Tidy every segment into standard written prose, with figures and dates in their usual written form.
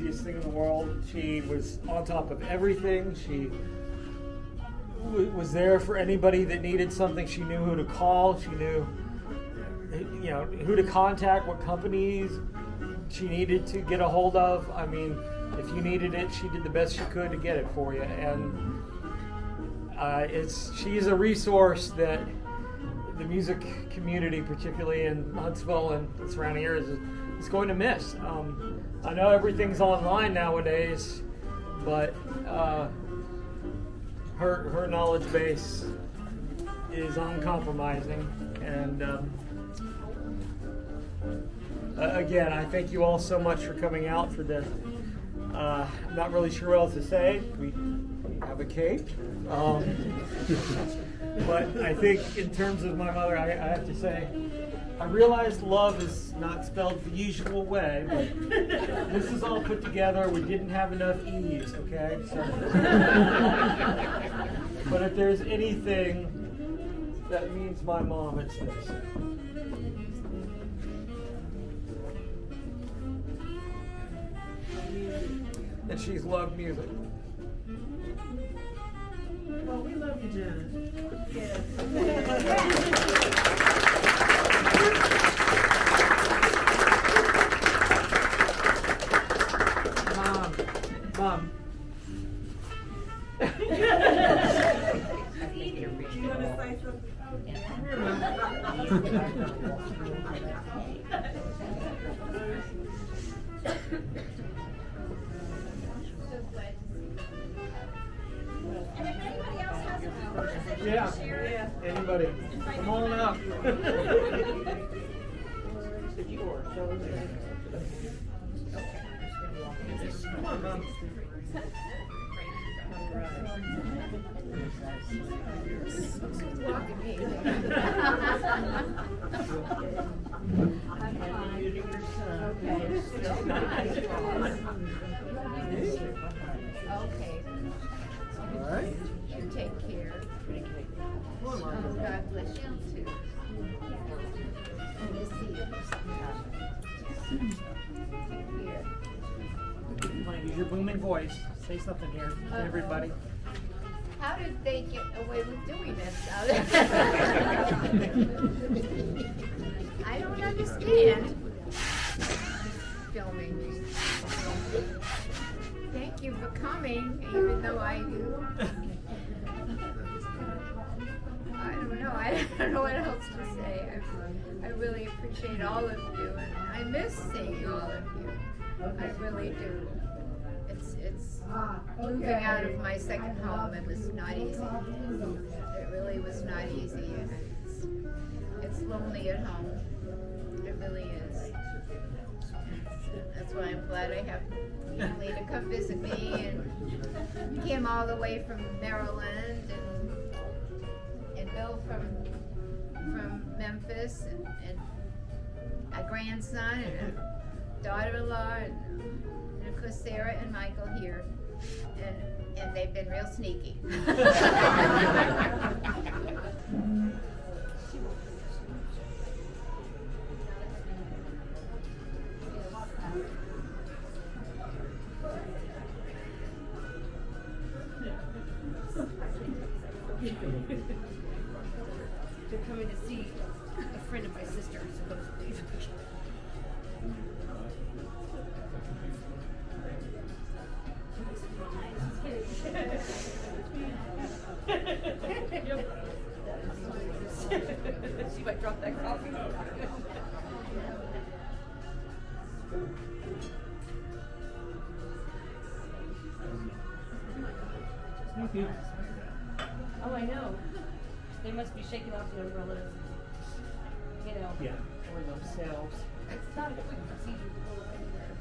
easiest thing in the world. She was on top of everything. She was there for anybody that needed something. She knew who to call. She knew, who to contact, what companies she needed to get a hold of. I mean, if you needed it, she did the best she could to get it for you. And she's a resource that the music community, particularly in Huntsville and the surrounding areas, is going to miss. I know everything's online nowadays, but her knowledge base is uncompromising. And again, I thank you all so much for coming out for this. I'm not really sure what else to say. We have a cake. But I think in terms of my mother, I have to say, I realize love is not spelled the usual way, but this is all put together. We didn't have enough E's, okay? So. But if there's anything that means my mom, it's this. And she's loved music. Well, we love you, Janet. Yes. Mom. You want to say something? And if anybody else has a picture that you Yeah. can share, Anybody? Come on up. Come on, Mom. Okay. All right. You take care. God bless you too. Good to see you. You want to use your booming voice. Say something here to everybody. How did they get away with doing this? I don't understand. Filming me. Thank you for coming, even though I do. I don't know. I don't know what else to say. I really appreciate all of you, and I miss seeing all of you. I really do. It's moving out of my second home. It was not easy. It really was not easy. It's lonely at home. It really is. That's why I'm glad I have Lee to come visit me, and came all the way from Maryland, and Bill from Memphis, and a grandson and a daughter-in-law, and of course Sarah and Michael here, and they've been real sneaky. They're coming to see a friend of my sister, supposedly. She might drop that coffee. Oh, I know. They must be shaking off their relatives. You know. Yeah. Or themselves. It's not a quick procedure to go anywhere.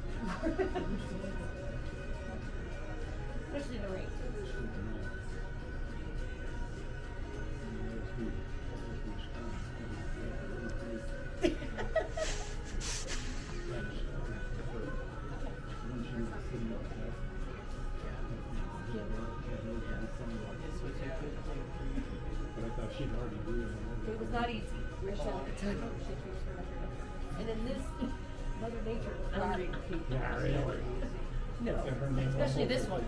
Especially in the rain. It was not easy. And then this, Mother Nature was not. Yeah, really. No, especially this one.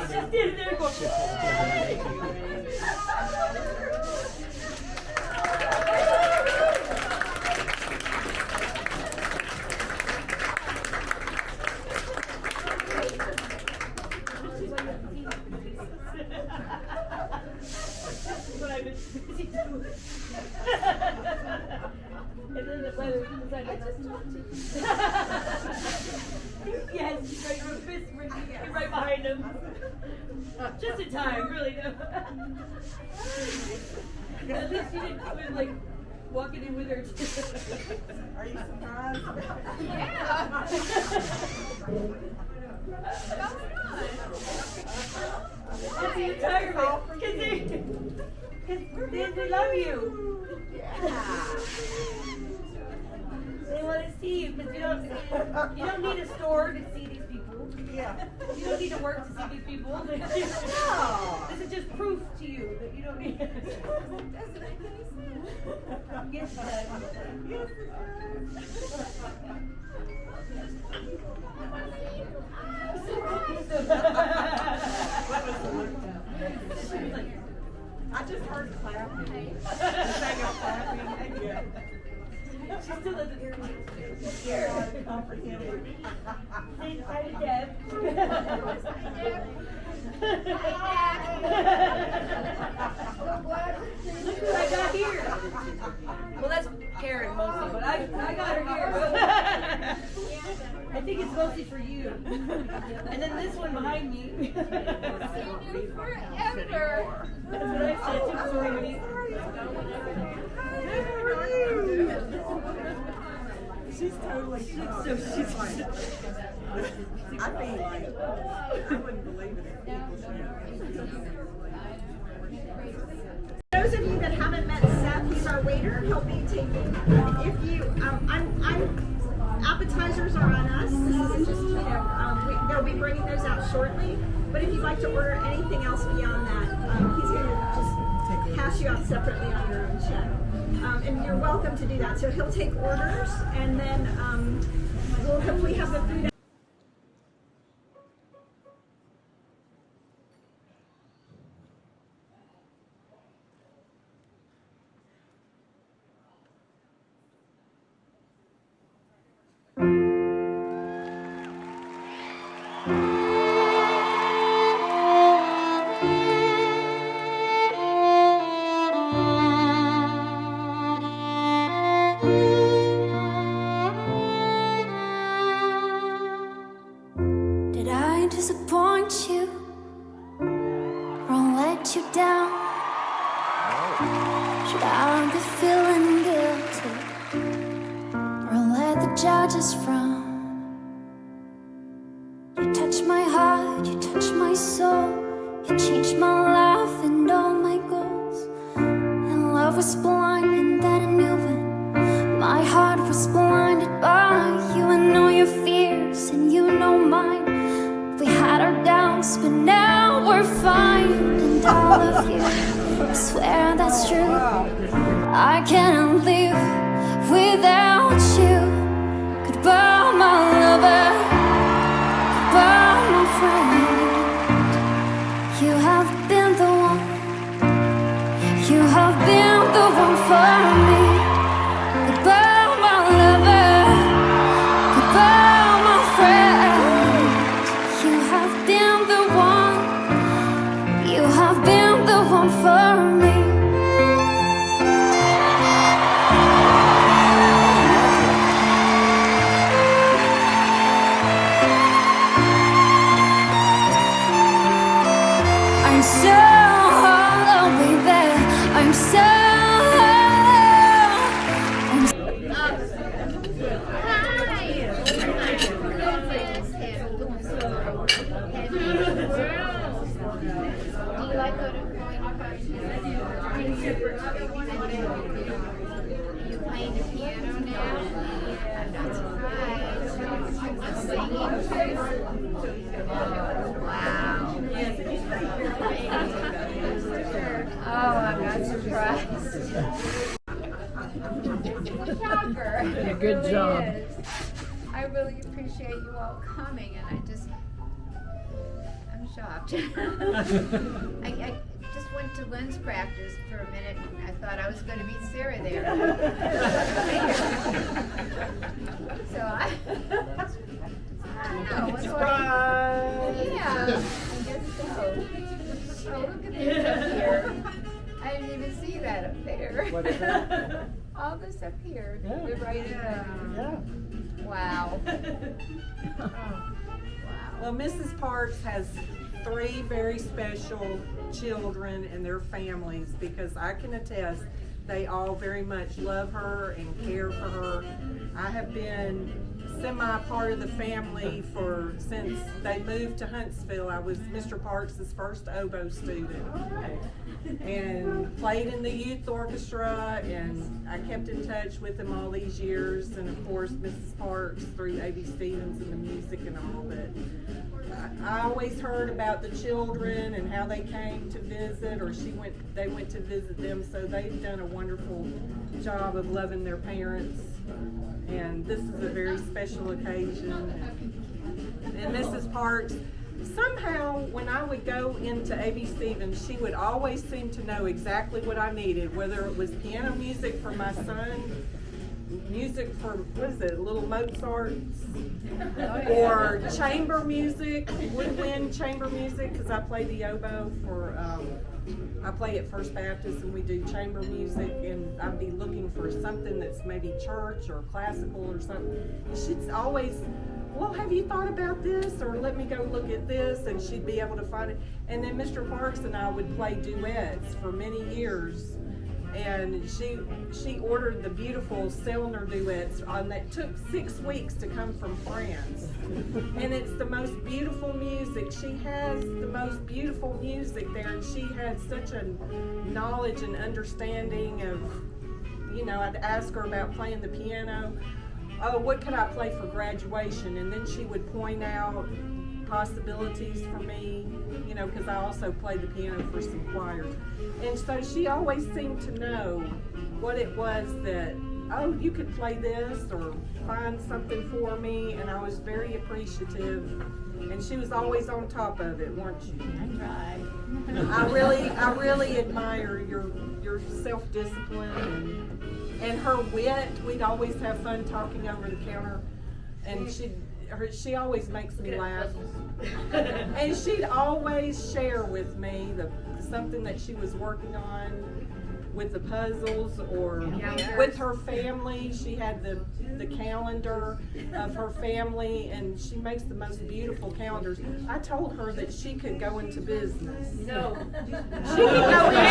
Just did there go. What I've been busy doing. And then the weather decided not to. Yes, he's right, your fist you're right behind him. Just in time, really. No. At least you didn't come in like walking in with her. Are you surprised? Yeah. That's the entire because they love you. They want to see you because you don't need a store to see these people. Yeah. You don't need to work to see these people. No. This is just proof to you that you don't need it. Yes, it does. Yes, it I just heard clapping. The thing of clapping. Yeah. She still doesn't hear me. Yeah, comprehend. Say hi to Deb. Look who I got here. Well, that's Karen mostly, but I got her here. I think it's mostly for you. And then this one behind me. See you forever. That's what I said too. Sorry, honey. She's totally She's I'd be like, I wouldn't believe it if people said. Those of you that haven't met Seth, he's our waiter. He'll be taking. If you, appetizers are on us. This is just, they'll be bringing those out shortly. But if you'd like to order anything else beyond that, he's going to just cash you out separately on your own check. And you're welcome to do that. So he'll take orders, and then we'll hopefully have the food. Did I disappoint you or let you down? Should I be feeling guilty or let the judges frown? You touch my heart, you touch my soul, you changed my life and all my goals. And love was blind and that I knew it. My heart was blinded by you and all your fears, and you know mine. We had our doubts, but now we're fine. And all of you, I swear that's true. I can't live without you. Goodbye, my lover. Goodbye, my friend. You have been the one. You have been the one for me. Goodbye, my lover. Goodbye, my friend. You have been the one. You have been the one for me. I'm so hollow, baby. I'm so Hi. You playing the piano now? Yeah, not surprised. Singing too? Wow. Oh, I'm not surprised. Shocker. Yeah, good It really job. is. I really appreciate you all coming, and I'm shocked. I just went to Lynn's practice for a minute, and I thought I was going to meet Sarah there. So I don't know. What's Surprise! Yeah, I guess so. Oh, look at this up here. I didn't even see that up there. What is that? All this up here. Yeah. We're right in. Yeah. Wow. Well, Mrs. Parks has 3 very special children and their families, because I can attest they all very much love her and care for her. I have been semi-part of the family since they moved to Huntsville. I was Mr. Parks' first oboe student. And played in the youth orchestra, and I kept in touch with them all these years, and of course Mrs. Parks through A.B. Stevens and the music and all. But I always heard about the children and how they came to visit, or they went to visit them. So they've done a wonderful job of loving their parents, and this is a very special occasion. And Mrs. Parks, somehow, when I would go into A.B. Stevens, she would always seem to know exactly what I needed, whether it was piano music for my son, music for, little Mozart's, or chamber music, woodwind chamber music, because I play the oboe I play at First Baptist, and we do chamber music, and I'd be looking for something that's maybe church or classical or something. And she'd always, well, have you thought about this? Or let me go look at this, and she'd be able to find it. And then Mr. Parks and I would play duets for many years. And she ordered the beautiful Selner duets that took 6 weeks to come from France. And it's the most beautiful music. She has the most beautiful music there, and she had such a knowledge and understanding of, I'd ask her about playing the piano. Oh, what could I play for graduation? And then she would point out possibilities for me, because I also played the piano for some choirs. And so she always seemed to know what it was that, oh, you could play this or find something for me, and I was very appreciative. And she was always on top of it, weren't you? I tried. I really admire your self-discipline and her wit. We'd always have fun talking over the counter, and she always makes me laugh. And she'd always share with me something that she was working on with the puzzles, or with her family. She had the calendar of her family, and she makes the most beautiful calendars. I told her that she could go into business. No. She could go No.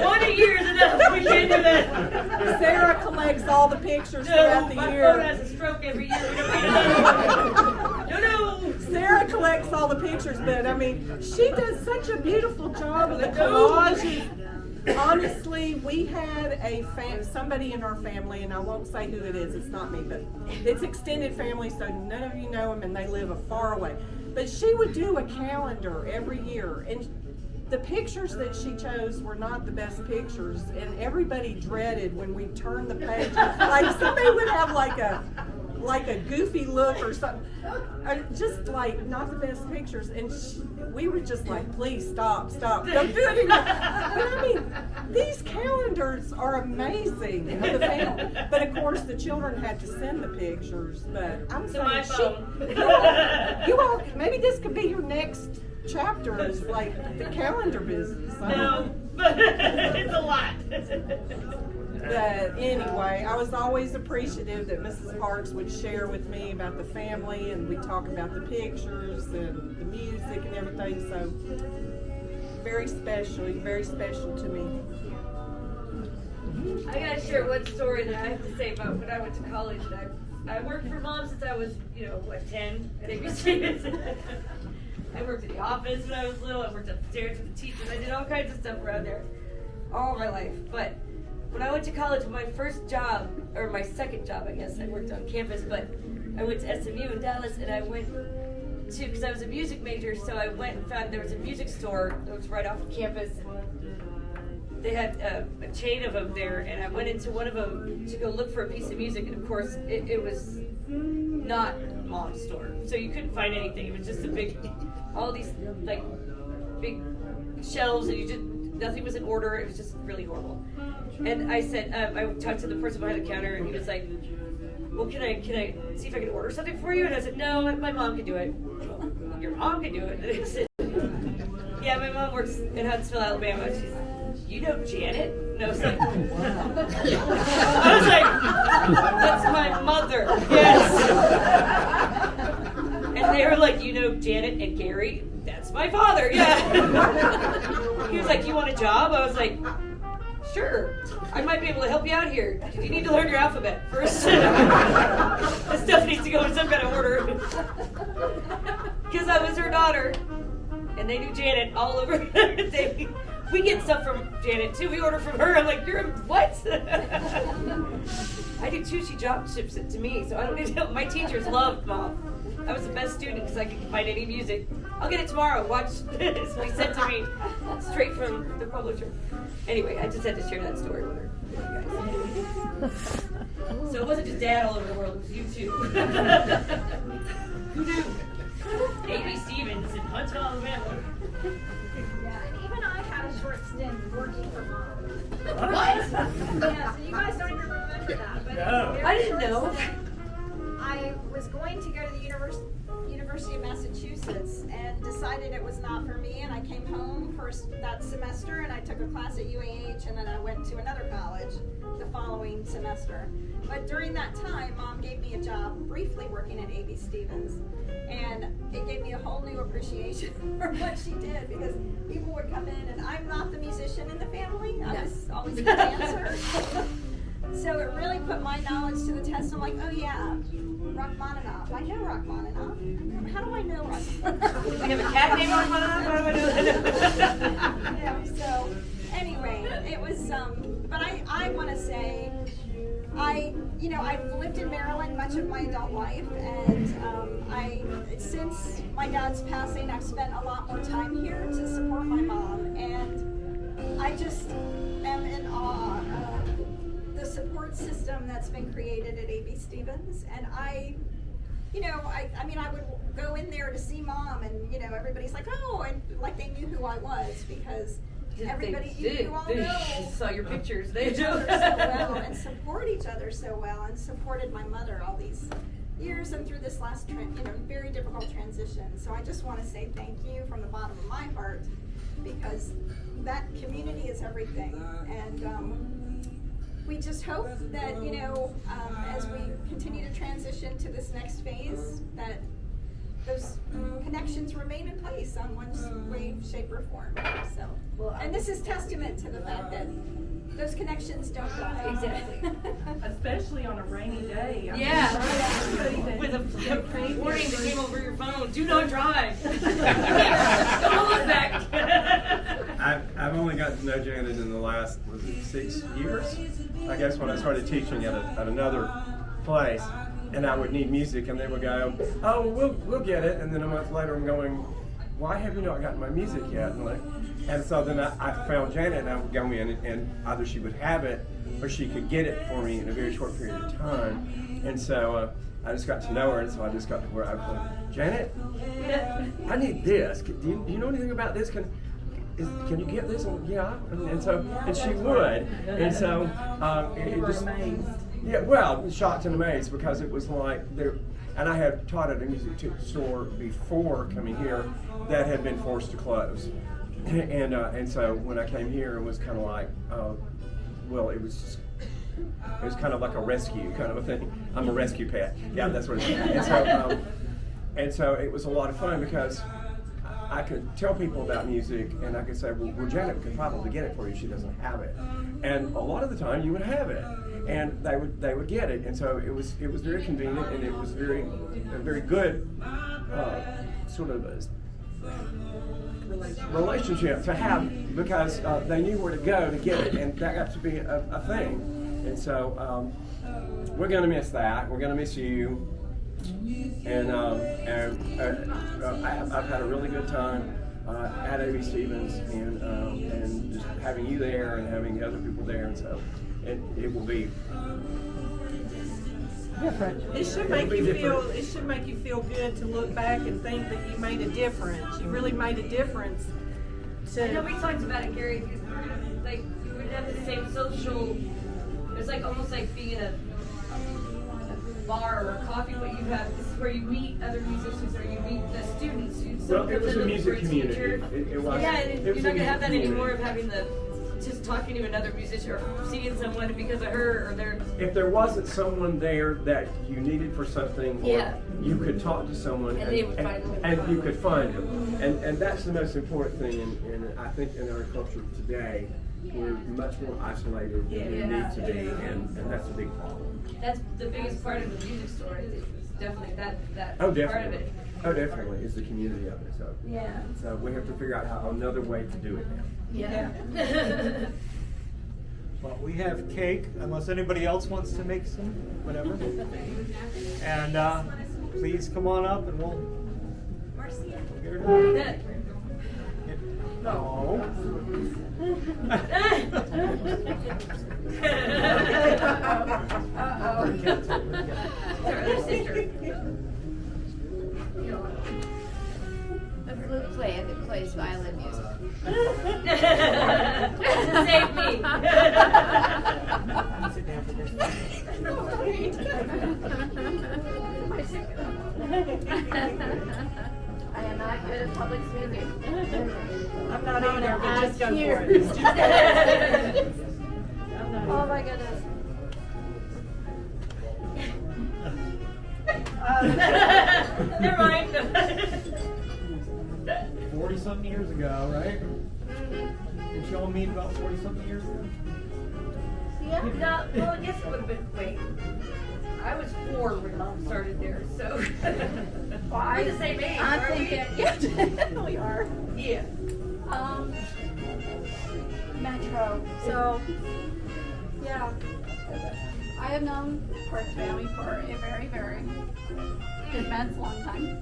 1 a year is enough. We can't do that. Sarah collects all the pictures No, throughout the my year. phone has a stroke every year. We don't need it. No. Sarah collects all the pictures, but I mean, she does such a beautiful job of the collages. Honestly, we had somebody in our family, and I won't say who it is, it's not me, but it's extended family, so none of you know them, and they live far away. But she would do a calendar every year, and the pictures that she chose were not the best pictures, and everybody dreaded when we turned the page. Like somebody would have like a goofy look or something, just like not the best pictures, and we were just like, please stop, don't do it anymore. But I mean, these calendars are amazing of the family. But of course the children had to send the pictures, but I'm my saying phone. you all, maybe this could be your next chapter, is like the calendar business. No, but it's a lot. But anyway, I was always appreciative that Mrs. Parks would share with me about the family, and we'd talk about the pictures and the music and everything. So very special to me. I gotta share one story that I have to say about when I went to college. And I worked for Mom since I was, 10 at A.B. Stevens. I worked in the office when I was little. I worked upstairs with the teachers. I did all kinds of stuff around there all my life. But when I went to college, my first job, or my second job, I guess, I worked on campus, but I went to SMU in Dallas, and I went to, because I was a music major, so I went and found there was a music store that was right off of campus. They had a chain of them there, and I went into one of them to go look for a piece of music, and of course, it was not Mom's store, so you couldn't find anything. It was just a big, all these like big shelves, and you just nothing was in order. It was just really horrible. And I said, I talked to the person behind the counter, and he was like, "Well, can I see if I can order something for you?" And I said, "No, my mom can do it." "Well, your mom can do it." And I said, "Yeah, my mom works in Huntsville, Alabama." She's, "You know Janet?" And I was like, "That's my mother." Yes. And they were like, "You know Janet and Gary?" "That's my father." Yeah. He was like, "You want a job?" I was like, "Sure. I might be able to help you out here. You need to learn your alphabet first." This stuff needs to go in some kind of order. Because I was her daughter. And they knew Janet all over. We get stuff from Janet too. We order from her. I'm like, "You're a what?" I do too. She drop ships it to me, so I don't need to help. My teachers loved Mom. I was the best student because I could find any music. "I'll get it tomorrow. Watch this." We sent to me straight from the publisher. Anyway, I just had to share that story with her. You guys. So it wasn't just Dad all over the world. It was you too. Who knew? A.B. Stevens in Huntsville, Alabama. Yeah, and even I had a short stint working for Mom. What? Yeah, so you guys don't even remember that. But No. very I didn't short know. stint. I was going to go to the University of Massachusetts and decided it was not for me, and I came home for that semester and I took a class at UAH, and then I went to another college the following semester. But during that time, Mom gave me a job briefly working at A.B. Stevens, and it gave me a whole new appreciation for what she did, because people would come in, and I'm not the musician in the family. I was always a dancer. So it really put my knowledge to the test. I'm like, oh yeah, Rachmaninoff. I know Rachmaninoff. How do I know Rachmaninoff? We have a cat named Rachmaninoff. How do I know that? Yeah, so anyway, it was, but I want to say, I've lived in Maryland much of my adult life, and since my dad's passing, I've spent a lot more time here to support my mom, and I just am in awe of the support system that's been created at A.B. Stevens. And I would go in there to see Mom, and everybody's like, "Oh," and like they knew who I was, because everybody, you all They know, saw your pictures. They each do. other so well and support each other so well, and supported my mother all these years and through this last very difficult transition. So I just want to say thank you from the bottom of my heart, because that community is everything. And we just hope that as we continue to transition to this next phase, that those connections remain in place on one way, shape, or form. So, and this is testament to the fact that those connections don't die. Exactly. Especially on a rainy day. I mean, Yeah. right? With a warning that came over your phone. Do not drive. Don't look back. I've only gotten to know Janet in the last 6 years, I guess, when I started teaching at another place, and I would need music, and they would go, "Oh, we'll get it," and then a month later I'm going, "Why have you not gotten my music yet?" And so then I found Janet, and I would go in, and either she would have it or she could get it for me in a very short period of time. And so I just got to know her, and so I just got to where I was like, "Janet, I need this. Do you know anything about this? Can you get this?" And yeah, and she would, and so it just, amazed. yeah, well, shocked and amazed, because it was like there. And I had taught at a music store before coming here that had been forced to close, and so when I came here, it was kind of like, well, it was kind of like a rescue kind of a thing. I'm a rescue pet. Yeah, that's what it is. And so it was a lot of fun, because I could tell people about music, and I could say, well, Janet could probably get it for you. She doesn't have it, and a lot of the time you would have it, and they would get it, and so it was very convenient, and it was very good sort of relationship to have, because they knew where to go to get it, and that got to be a thing. And so we're going to miss that. We're going to miss you. And I've had a really good time at A.B. Stevens, and just having you there and having the other people there, and so it will be different. It should make you feel. It should make you feel good to look back and think that you made a difference. You really made a difference. I know we talked about it, Gary. Like you wouldn't have the same social. It's like almost like being in a bar or a coffee, but you have this is where you meet other musicians or you meet the students. Well, it was a music community. It was. Yeah, and it you're was not a gonna have that music anymore of community. having just talking to another musician or seeing someone because of her or their. If there wasn't someone there that you needed for something, or Yeah. you could talk to someone And they would find them. and you could find them. And that's the most important thing, and I think in our culture today, we're much more isolated than we need to be, and that's a big problem. That's the biggest part of the music store. Is definitely that Oh, part of definitely. it. Oh, definitely, is the community of it. So, Yeah. so we have to figure out another way to do it now. Yeah. Well, we have cake, unless anybody else wants to make some, whatever. And please come on up and we'll get her done. That- No. It's our other sister. A flute player that plays violin music. Save me. Sit down for this. I am not good at public speaking. I'm not either, but just go for Here. it. Oh my goodness. Never mind. 40-something years ago, right? Did y'all meet about 40-something years ago? No, well, I guess it would have been, wait. I was 4 when Mom started there, so. We're the same age, I'm aren't we? thinking, yeah, we are. Yeah. Metro. So, yeah. I have known Perk's family for a very, very immense long time.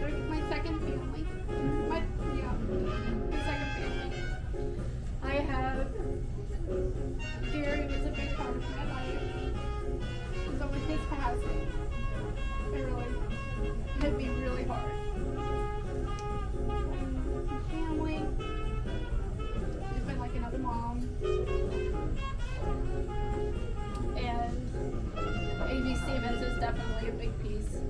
They're my second family. My second family. I have Gary was a big part of my life. And so with his passing, it really hit me really hard. My family, she's been like another mom. And A.B. Stevens is definitely a big piece.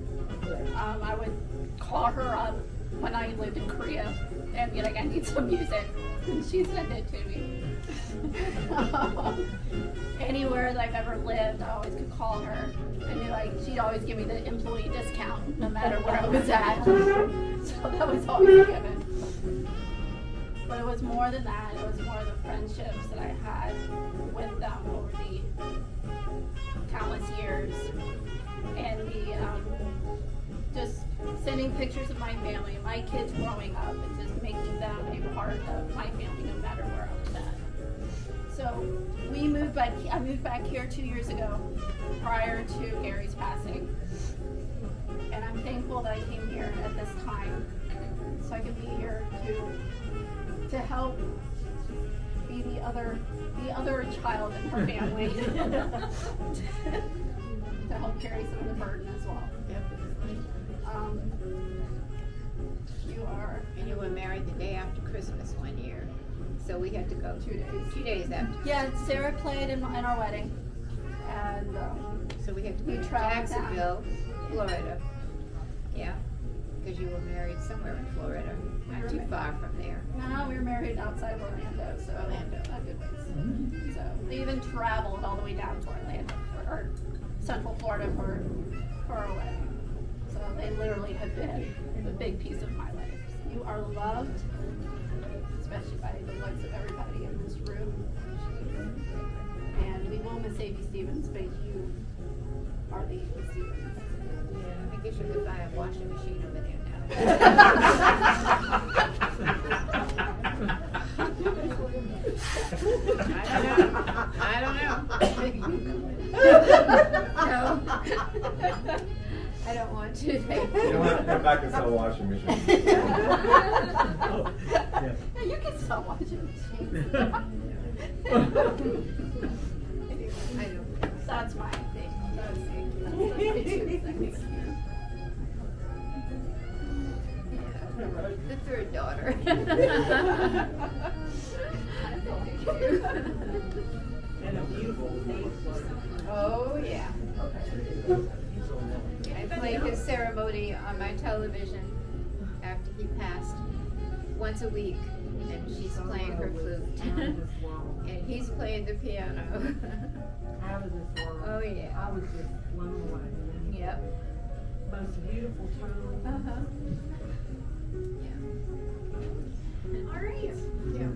I would call her up when I lived in Korea and be like, I need some music. And she'd send it to me. Anywhere that I've ever lived, I always could call her. I knew like she'd always give me the employee discount no matter where I was at. So that was always given. But it was more than that. It was more the friendships that I had with them over the countless years. And the just sending pictures of my family, my kids growing up, and just making them a part of my family no matter where I was at. So we moved back. I moved back here 2 years ago, prior to Gary's passing, and I'm thankful that I came here at this time, so I can be here to help be the other child in her family, to help carry some of the burden as well. You were married the day after Christmas one year, so we had to go 2 days. 2 days after. Yeah, Sarah played in our wedding, and So we had to go We to traveled Jacksonville, Florida. Yeah, because you were married somewhere in Florida, not too far from there. no, we were married outside of Orlando, so Orlando. a good ways. So they even traveled all the way down to Orlando or Central Florida for our wedding. So they literally have been a big piece of my life. You are loved, especially by the looks of everybody in this room. And we will miss A.B. Stevens, but you hardly even see them. I guess you could buy a washing machine over there now. I don't know. No. I don't want to. You don't have to come back and sell washing machines. Yeah, you can sell washing machines. I don't. That's my thing. The third daughter. And a beautiful Oh, yeah. I played his ceremony on my television after he passed once a week, and she's playing her flute. And he's playing the piano. out of this world. Oh, yeah. I was just blown away. Yep. Most beautiful tone. Uh-huh. Yeah. All right. Yeah.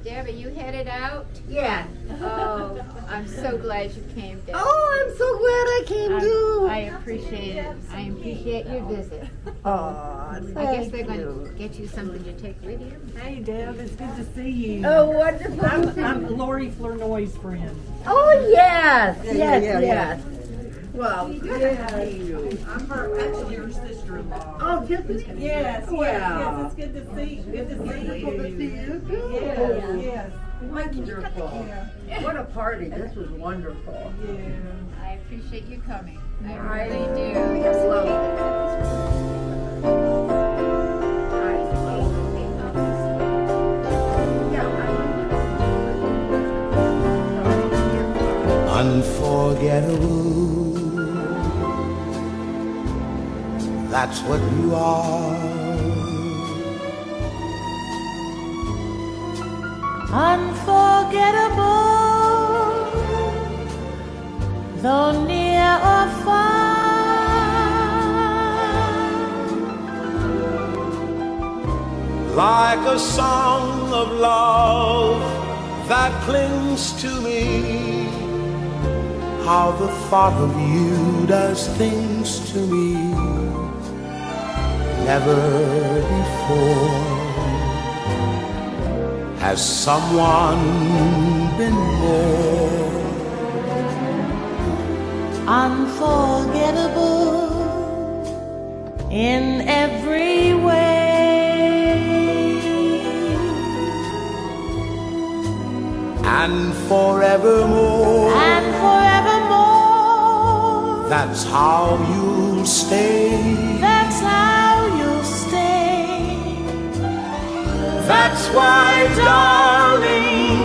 Deb, are you headed out? Yeah. Oh, I'm so glad you came down. Oh, I'm so glad I came too. I appreciate it. I appreciate your visit. Oh, I guess thank they're going you. to get you something to take with you. Hey, Deb, it's good to see you. Oh, wonderful. I'm Lori Flournoy's friend. Oh, yes. Yeah, Yes, yeah, yes. Well, good to see you. I'm her, actually her sister-in-law. Oh, just Yes, Wow. yes, it's good to see you. Good to see you. Good to see you too. Yes, yes. Wonderful. Yeah. What a party. This was wonderful. Yeah. I appreciate you coming. I I really do. just love Unforgettable, that's what you are. Unforgettable, though near or far. Like a song of love that clings to me, how the thought of you does things to me never before has someone been more Unforgettable in every way, and forevermore. and forevermore. That's how you'll stay. That's how you'll stay. That's why, darling,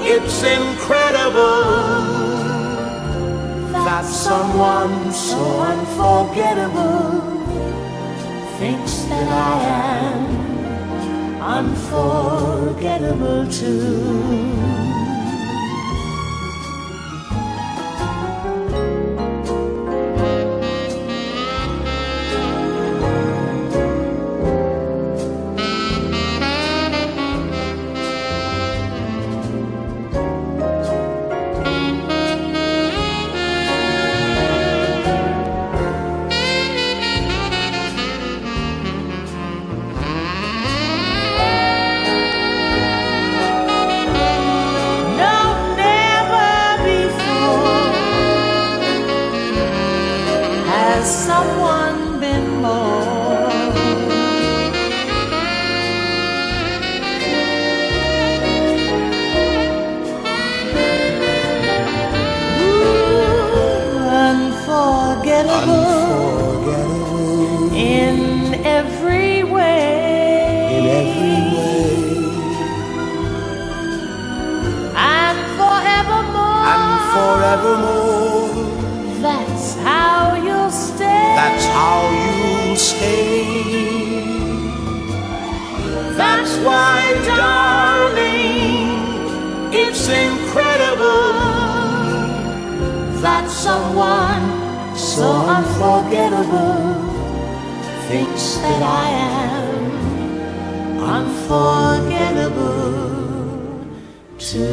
it's incredible that someone so unforgettable Thinks that I am unforgettable too. No, never before has someone been more unforgettable unforgettable in every way. in every way, And forevermore. and forevermore. That's how you'll stay. That's how you'll stay. That's why, darling, it's incredible that someone so unforgettable thinks that I am unforgettable too.